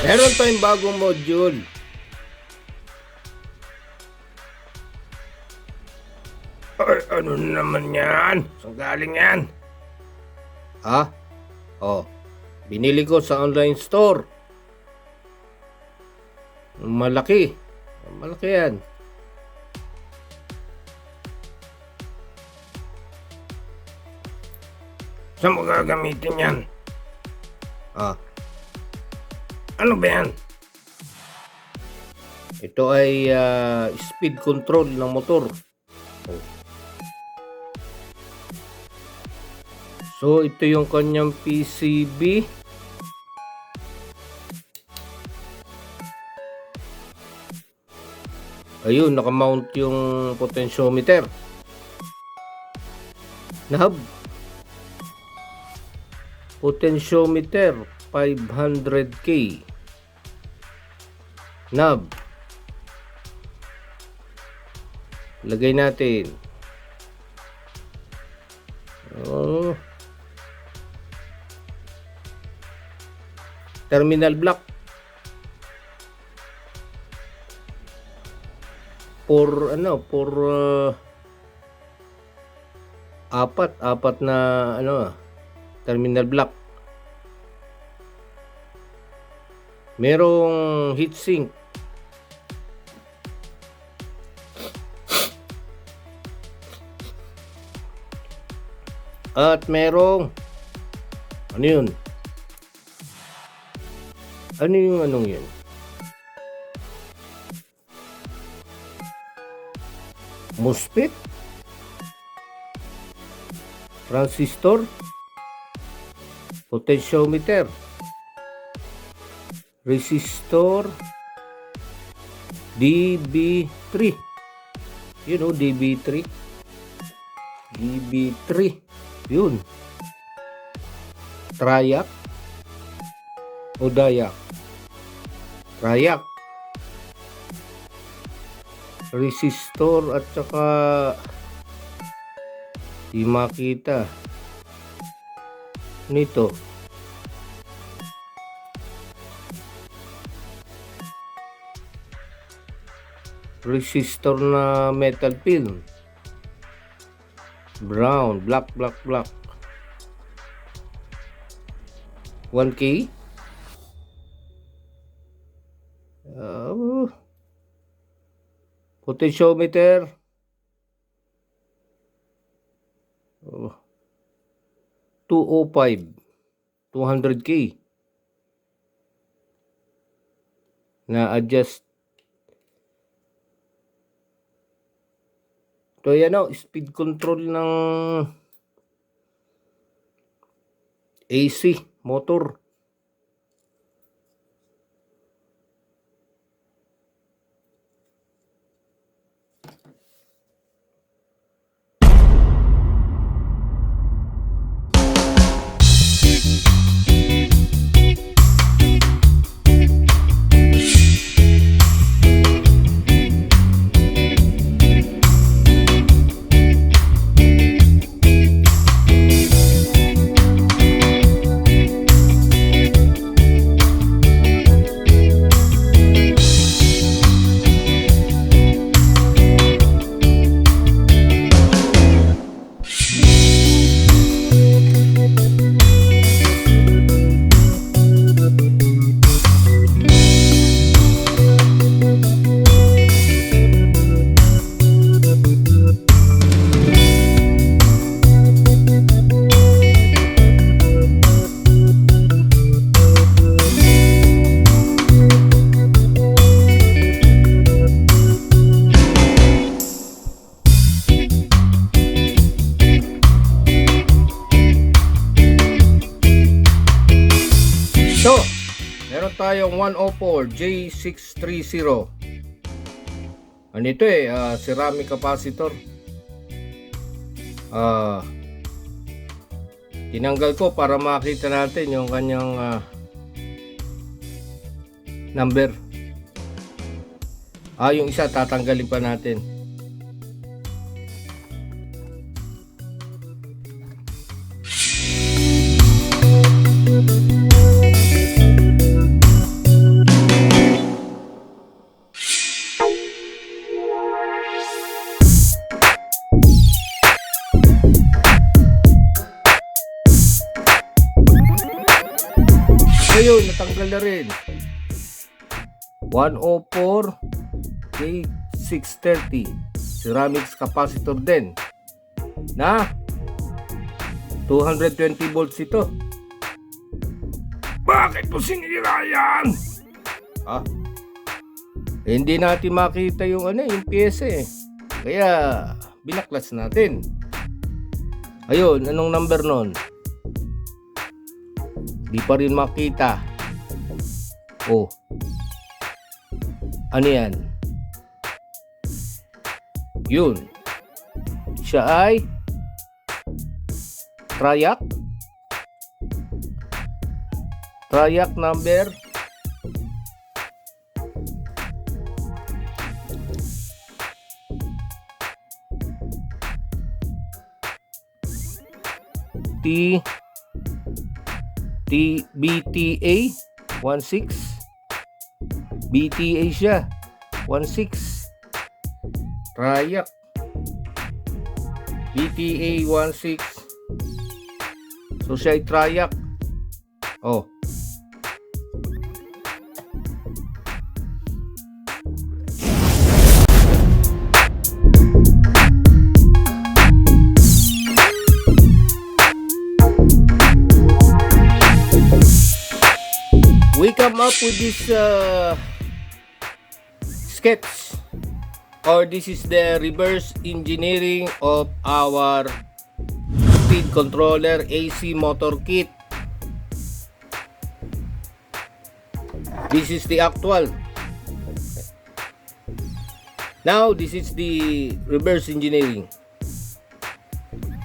Meron tayong bagong module. Ay, ano naman yan? Saan galing yan? Ha? Oh, binili ko sa online store. Malaki. Malaki yan. Saan mo gagamitin yan? Ah. Ano ba yan? Ito ay speed control ng motor. Oh. So, ito yung kanyang PCB. Ayun, nakamount yung potentiometer. Nahab. Potentiometer 500K. Knob. Lagay natin. Oh. Terminal block. For apat na terminal block. Merong heatsink. At merong ano yun? Ano yung anong yun? MOSFET? Transistor? Potentiometer? Resistor? DB3? You know, DB3? DB3? Yun. Triac? O Diac? Triac. Resistor at saka di makita nito. Resistor na metal film. Brown, black. 1K. Potentiometer 205 200K na adjust. So yan speed control ng AC motor. So, meron tayong 104 J630. Ano ito ceramic capacitor. Tinanggal ko para makita natin yung kanyang number. Yung isa tatanggalin pa natin. Ngayon, natanggal na rin. 104 K630 ceramics capacitor din na 220 volts ito. Bakit po sinira yan? Hindi natin makita yung yung pyesa eh. Kaya binaklas natin. Ayun, anong number nun? Di pa rin makita. Oh. Ano yan? Yun. Siya ay Triac. Triac number BTA16. BTA siya 16. Triac BTA16. So siya ay Triac. Oh. We come up with this sketch, or this is the reverse engineering of our speed controller AC motor kit. This is the actual. Now this is the reverse engineering.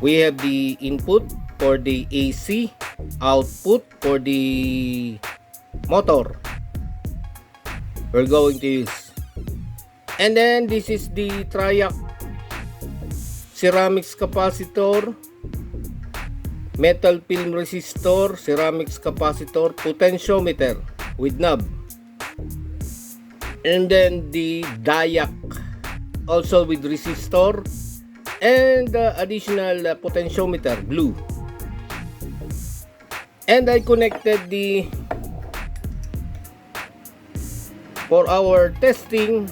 We have the input for the AC, output for the motor we're going to use, and then this is the Triac ceramics capacitor, metal film resistor, ceramics capacitor, potentiometer with knob, and then the Triac also with resistor and additional potentiometer blue. And I connected the, for our testing,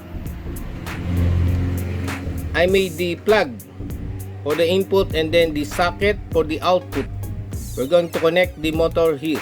I made the plug for the input and then the socket for the output. We're going to connect the motor here.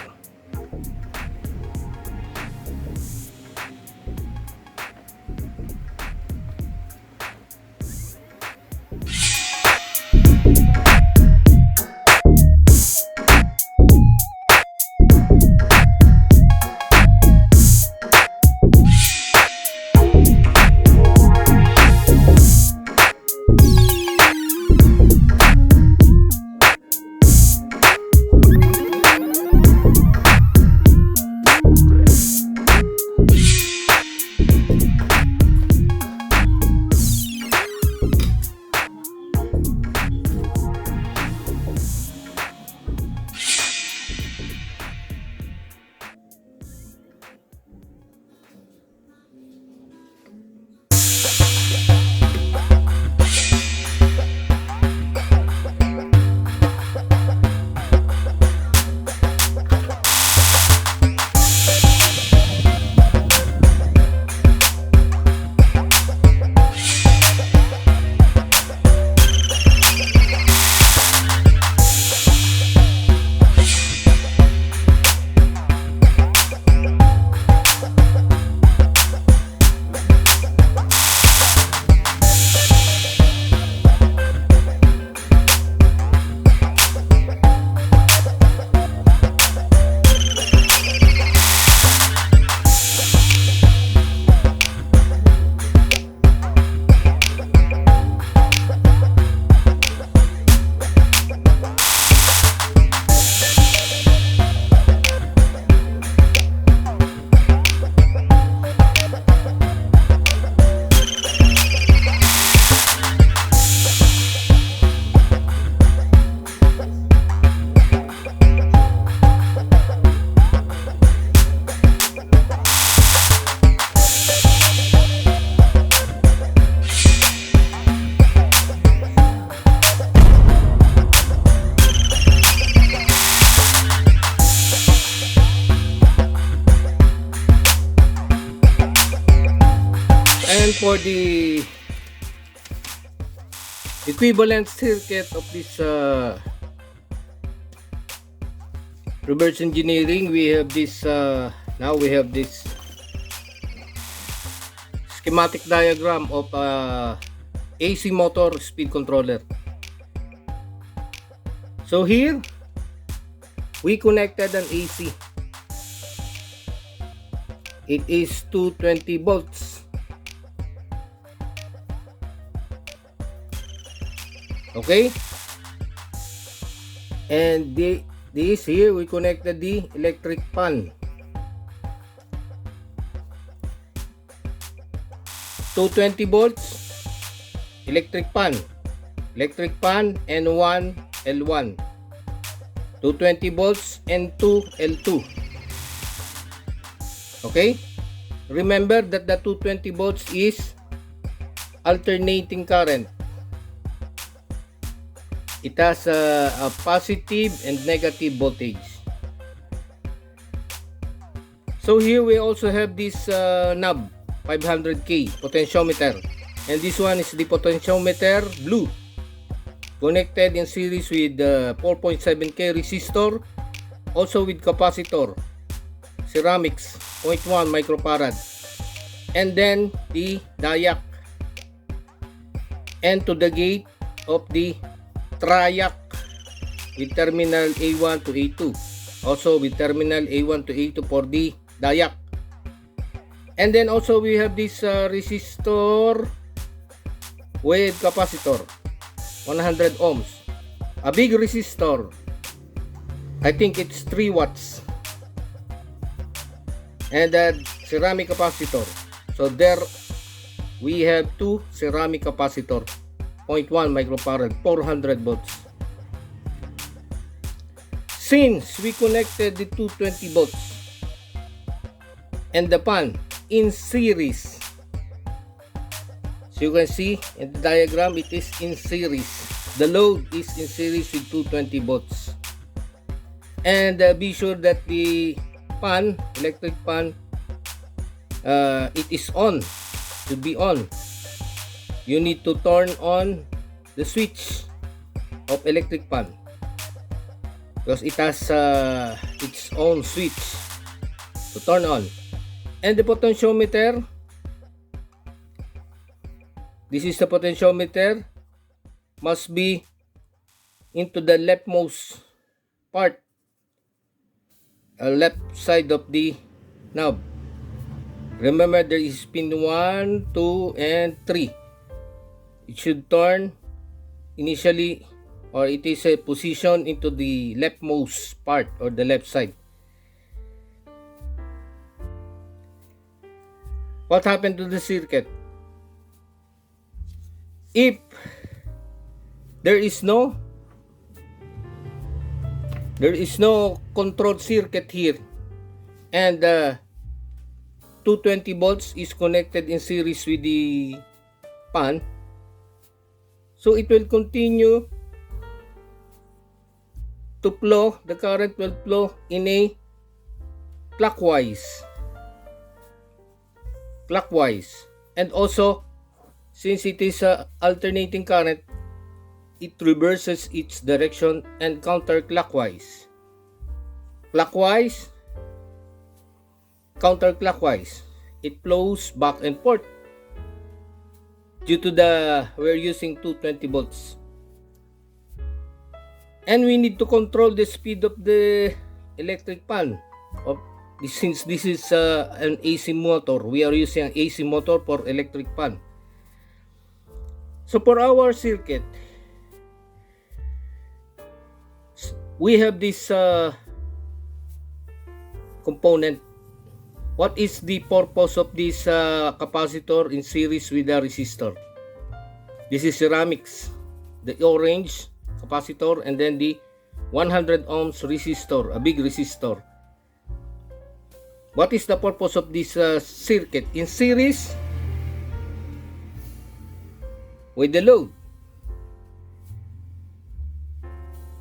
And for the equivalent circuit of this reverse engineering, we have this now we have this schematic diagram of AC motor speed controller. So here we connected an AC. It is 220 volts. Okay, and this here we connected the electric fan. 220 volts electric fan and 1 L1, 220 volts and 2 L2. Okay, remember that the 220 volts is alternating current. It has a positive and negative voltage. So here we also have this knob 500K potentiometer, and this one is the potentiometer blue, connected in series with 4.7K resistor, also with capacitor ceramics 0.1 microfarad, and then the Triac, and to the gate of the Triac with terminal A1 to A2, also with terminal A1 to A2 for the Triac. And then also we have this resistor with capacitor 100 ohms, a big resistor, I think it's 3 watts, and a ceramic capacitor. So there we have two ceramic capacitor 0.1 microfarad, 400 volts. Since we connected the 220 volts and the fan in series, so you can see in the diagram, it is in series. The load is in series with 220 volts. And be sure that the fan, electric fan, it is on, should be on. You need to turn on the switch of electric fan because it has its own switch to turn on. And the potentiometer, this is the potentiometer, must be into the leftmost part, left side of the knob. Remember, there is pin 1, 2, and 3. It should turn initially, or it is a position into the leftmost part or the left side. What happened to the circuit? If there is no control circuit here, and 220 volts is connected in series with the fan, so it will continue to flow, the current will flow in a clockwise, and also since it is alternating current, it reverses its direction and counterclockwise, counterclockwise, it flows back and forth due to we're using 220 volts. And we need to control the speed of the electric fan. Since this is an AC motor, we are using an AC motor for electric fan. So for our circuit, we have this component. What is the purpose of this capacitor in series with the resistor? This is ceramics, the orange capacitor, and then the 100 ohms resistor, a big resistor. What is the purpose of this circuit in series with the load?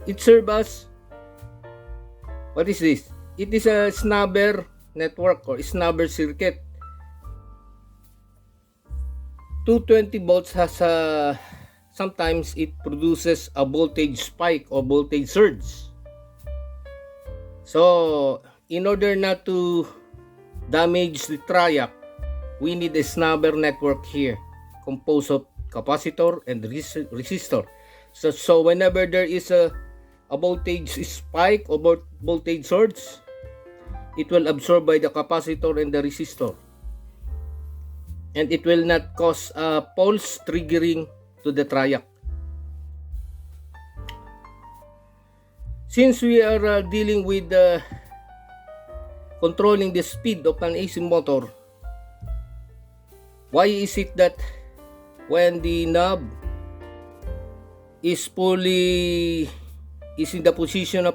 It serves as, what is this? It is a snubber network or snubber circuit. 220 volts has sometimes it produces a voltage spike or voltage surge. So in order not to damage the triac, we need a snubber network here composed of capacitor and resistor. So whenever there is a voltage spike or voltage surge, it will absorb by the capacitor and the resistor, and it will not cause a pulse triggering to the triac. Since we are dealing with controlling the speed of an AC motor, why is it that when the knob is in the position of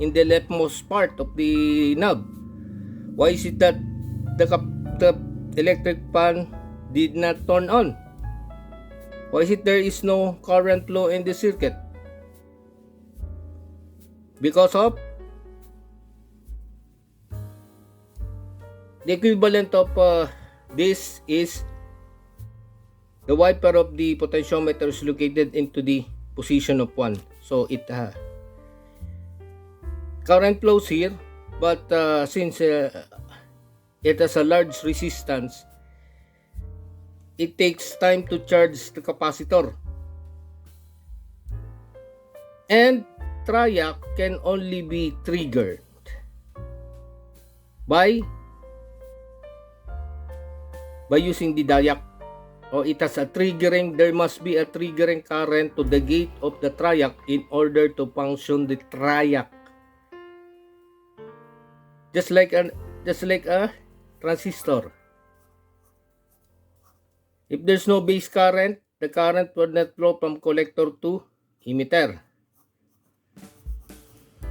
in the leftmost part of the knob, why is it that the electric fan did not turn on? Why is it there is no current flow in the circuit? Because of the equivalent of this is the wiper of the potentiometer is located into the position of 1. So it current flows here, but since it has a large resistance, it takes time to charge the capacitor, and triac can only be triggered by using the diac, or it has a triggering. There must be a triggering current to the gate of the triac in order to function the triac, just like a transistor. If there's no base current, the current will not flow from collector to emitter.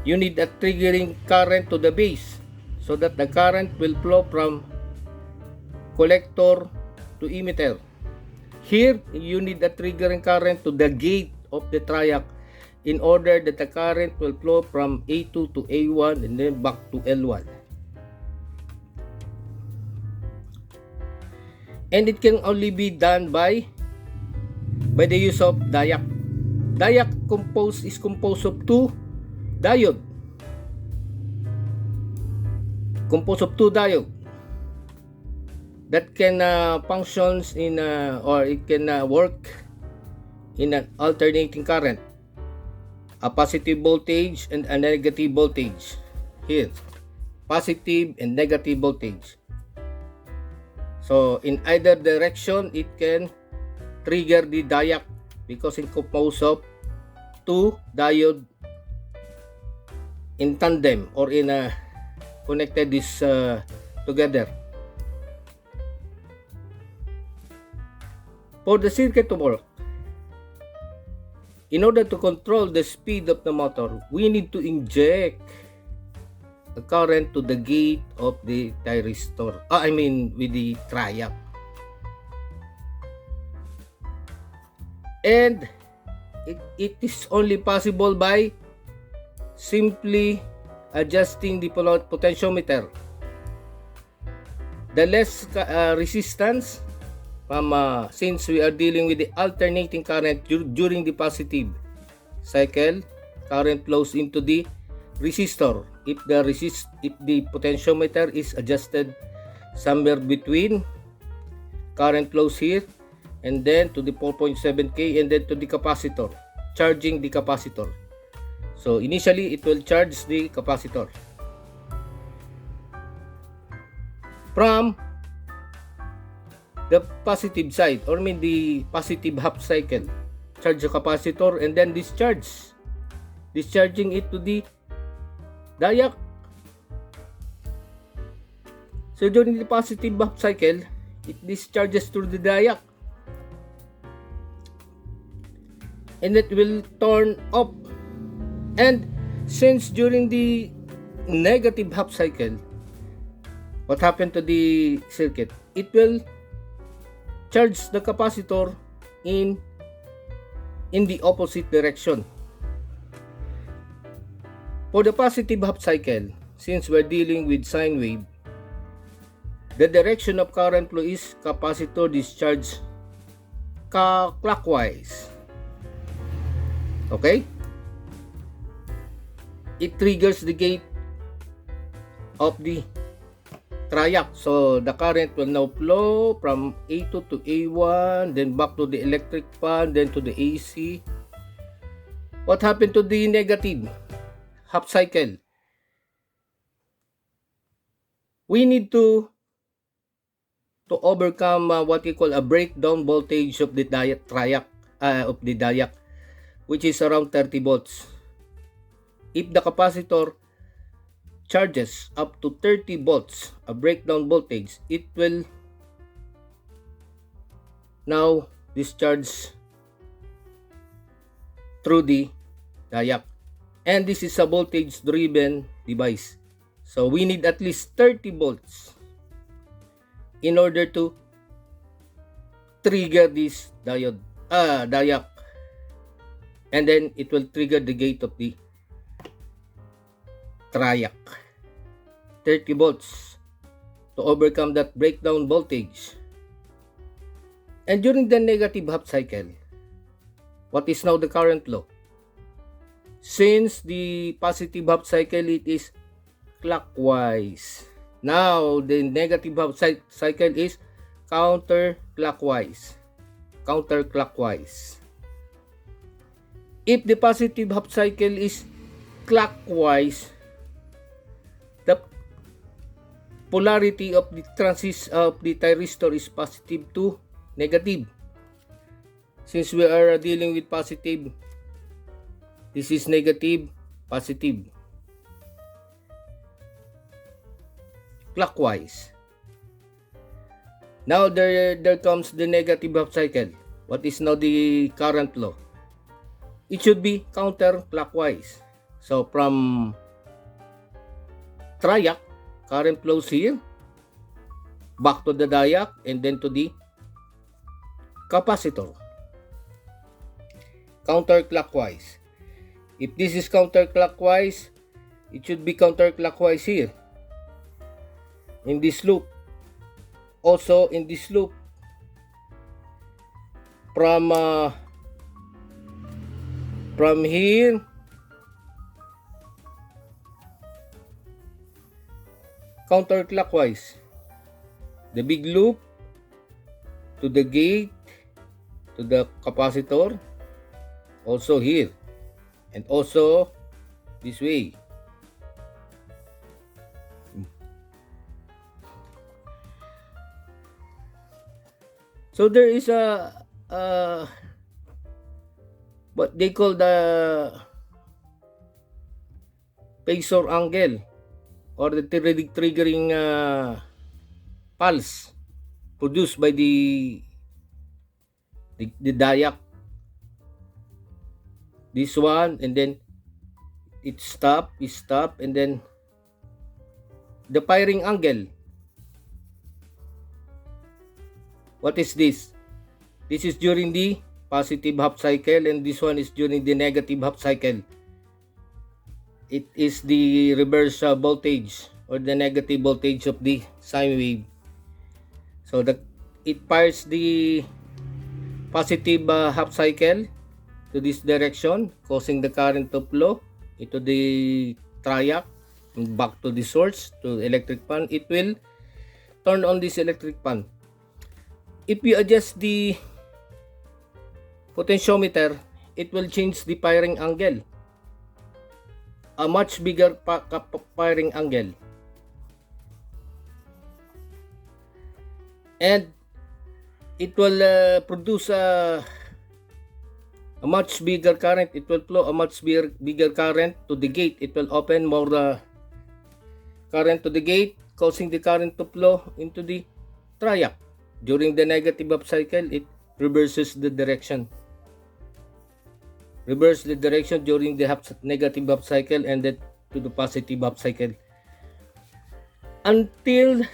You need a triggering current to the base so that the current will flow from collector to emitter. Here, you need a triggering current to the gate of the triac in order that the current will flow from A2 to A1 and then back to L1. And it can only be done by the use of diac. Diac is composed of two diodes. That can functions in or it can work in an alternating current, a positive voltage and a negative voltage. Here, positive and negative voltage. So in either direction, it can trigger the diac because it's composed of two diodes in tandem or in connected this together. For the circuit to work, in order to control the speed of the motor, we need to inject a current to the gate of the thyristor. With the triac. And it is only possible by simply adjusting the potentiometer. The less resistance, since we are dealing with the alternating current during the positive cycle, current flows into the resistor. If the potentiometer is adjusted somewhere between, current flows here and then to the 4.7K and then to the capacitor, charging the capacitor. So initially it will charge the capacitor from the positive side, or the positive half cycle, charge the capacitor and then discharging it to the diac. So during the positive half cycle, it discharges through the diac and it will turn off. And since during the negative half cycle, what happened to the circuit? It will charge the capacitor in the opposite direction. For the positive half cycle, since we're dealing with sine wave, the direction of current flow is capacitor discharge clockwise. Okay? It triggers the gate of the Triac. So the current will now flow from A2 to A1, then back to the electric fan, then to the AC. What happened to the negative half cycle? We need to overcome what we call a breakdown voltage of the Triac, which is around 30 volts. If the capacitor charges up to 30 volts, a breakdown voltage, it will now discharge through the diac. And this is a voltage driven device. So we need at least 30 volts in order to trigger this diac. And then it will trigger the gate of the Triac. 30 volts to overcome that breakdown voltage. And during the negative half cycle, what is now the current flow? Since the positive half cycle, it is clockwise. Now, the negative half cycle is counterclockwise. If the positive half cycle is clockwise, the polarity of the thyristor is positive to negative. Since we are dealing with positive, this is negative, positive. Clockwise. Now there comes the negative half cycle. What is now the current flow? It should be counterclockwise. So from Triac, current flows here, back to the diac, and then to the capacitor. Counterclockwise. If this is counterclockwise, it should be counterclockwise here. In this loop. Also in this loop. From here counterclockwise. The big loop to the gate, to the capacitor, also here, and also this way. So there is a what they call the phasor angle, or the triggering pulse produced by the diac. This one, and then it stop, and then the firing angle. What is this? This is during the positive half cycle, and this one is during the negative half cycle. It is the reverse voltage, or the negative voltage of the sine wave. So it fires the positive half cycle to this direction, causing the current to flow into the Triac and back to the source, to the electric fan. It will turn on this electric fan. If you adjust the potentiometer, it will change the firing angle. A much bigger firing angle. And it will produce a much bigger current. It will flow a much bigger current to the gate. It will open more current to the gate, causing the current to flow into the Triac. During the negative half cycle, it reverses the direction. Reverse the direction during the negative half cycle, and then to the positive half cycle. Until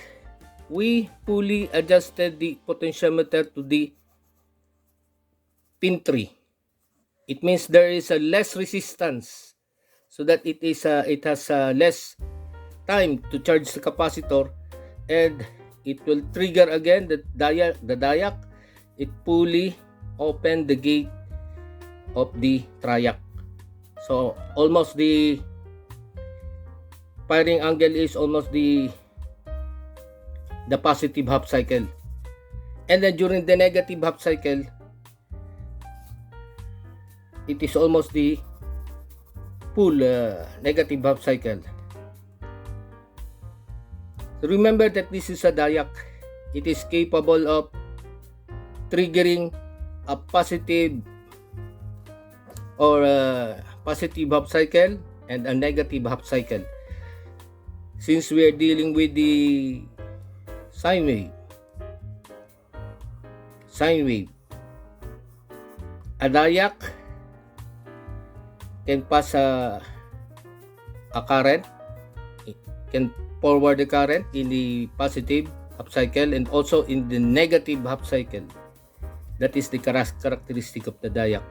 we fully adjusted the potentiometer to the pin 3. It means there is a less resistance, so that it has less time to charge the capacitor, and it will trigger again the diac. It fully open the gate of the triac. So almost the firing angle is almost the positive half cycle. And then during the negative half cycle, it is almost the full negative half cycle. So remember that this is a diac. It is capable of triggering a positive or positive half cycle and a negative half cycle. Since we are dealing with the sine wave, a diac can pass a current. It can forward the current in the positive half cycle and also in the negative half cycle. That is the characteristic of the diac.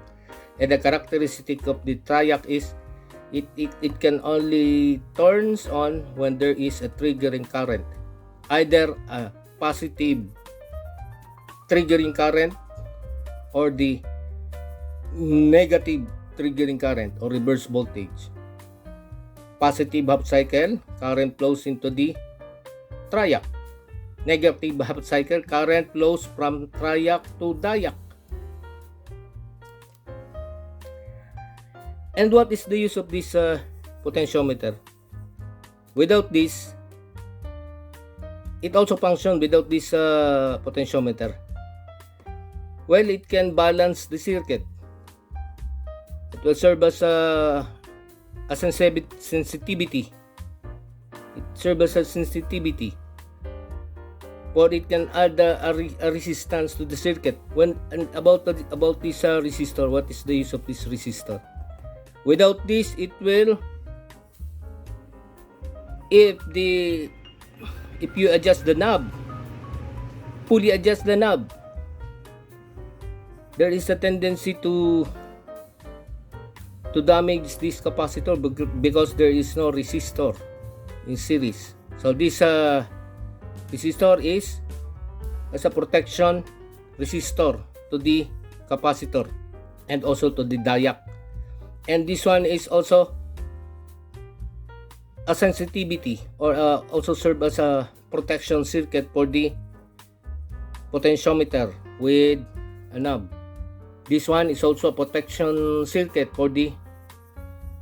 And the characteristic of the triac is it can only turns on when there is a triggering current, either a positive triggering current or the negative triggering current or reverse voltage. Positive half cycle, current flows into the triac. Negative half cycle, current flows from triac to diac. And what is the use of this potentiometer? Without this, it also functions without this potentiometer. Well, it can balance the circuit. It will serve as a sensitivity. It serves as a sensitivity. Or it can add a resistance to the circuit. About this resistor, what is the use of this resistor? Without this, it will, if you adjust the knob, fully adjust the knob, there is a tendency to damage this capacitor because there is no resistor in series. So this resistor is as a protection resistor to the capacitor and also to the diac. And this one is also a sensitivity or also serve as a protection circuit for the potentiometer with a knob. This one is also a protection circuit for the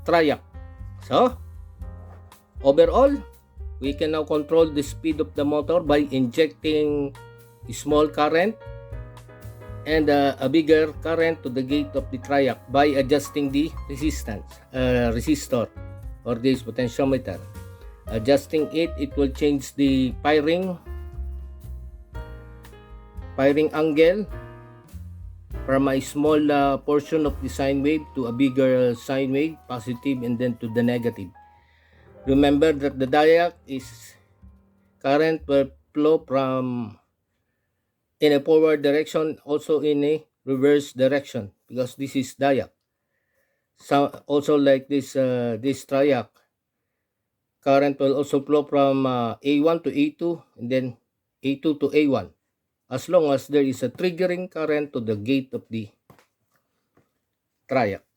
triac. So overall, we can now control the speed of the motor by injecting a small current and a bigger current to the gate of the triac by adjusting the resistor or this potentiometer. Adjusting it will change the firing angle from a small portion of the sine wave to a bigger sine wave, positive, and then to the negative. Remember that the diac is current will flow from in a forward direction, also in a reverse direction, because this is diac. So also like this triac, current will also flow from A1 to A2 and then A2 to A1, as long as there is a triggering current to the gate of the triac.